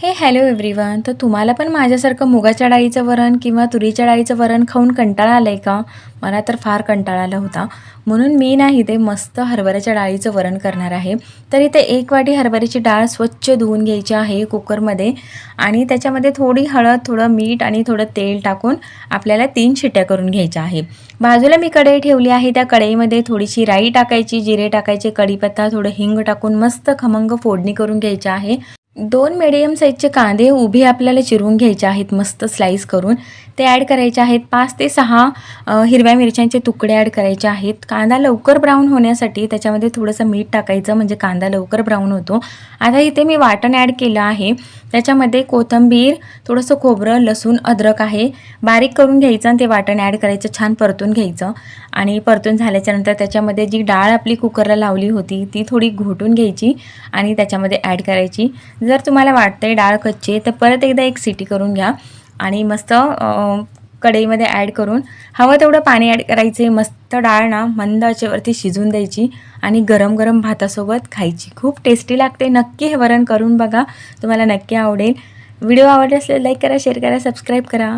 हे hello everyone. तर तुम्हाला पण माझ्यासारखं मुगाच्या डाळीचं वरण किंवा तुरीच्या डाळीचं वरण खाऊन कंटाळा आला आहे का? मला तर फार कंटाळा आला होता. म्हणून मी ना इथे मस्त हरभऱ्याच्या डाळीचं वरण करणार आहे. तर इथे 1 वाटी हरभऱ्याची डाळ स्वच्छ धुवून घ्यायची आहे कुकरमध्ये आणि त्याच्यामध्ये थोडी हळद, थोडं मीठ आणि थोडं तेल टाकून आपल्याला 3 शिट्ट्या करून घ्यायच्या आहे. बाजूला मी कढई ठेवली आहे. त्या कढईमध्ये थोडीशी राई टाकायची, जिरे टाकायचे, कढीपत्ता, थोडं हिंग टाकून मस्त खमंग फोडणी करून घ्यायची आहे. 2 मीडियम साईजचे कांदे उभे आपल्याला चिरून घ्यायचे आहेत मस्त स्लाईस करून. ते ॲड करायचे आहेत. 5 ते 6 हिरव्या मिरच्यांचे तुकडे ॲड करायचे आहेत. कांदा लवकर ब्राऊन होण्यासाठी त्याच्यामध्ये थोडंसं मीठ टाकायचं म्हणजे कांदा लवकर ब्राऊन होतो. आता इथे मी वाटण ॲड केलं आहे. त्याच्यामध्ये कोथिंबीर, थोडंसं खोबरं, लसूण, अद्रक आहे. बारीक करून घ्यायचं आणि ते वाटण ॲड करायचं, छान परतून घ्यायचं आणि परतून झाल्याच्यानंतर त्याच्यामध्ये जी डाळ आपली कुकरला लावली होती ती थोडी घोटून घ्यायची आणि त्याच्यामध्ये ॲड करायची. जर तुम्हाला वाटतंय डाळ कच्ची तर परत एकदा एक सिटी करून घ्या आणि मस्त कढईमध्ये ॲड करून हवं तेवढं पाणी ॲड करायचे. मस्त डाळ ना मंद आचेवरती शिजून द्यायची आणि गरम गरम भातासोबत खायची. खूप टेस्टी लागते. नक्की हे वरण करून बघा, तुम्हाला नक्की आवडेल. व्हिडिओ आवडला असेल लाईक करा, शेअर करा, सबस्क्राईब करा.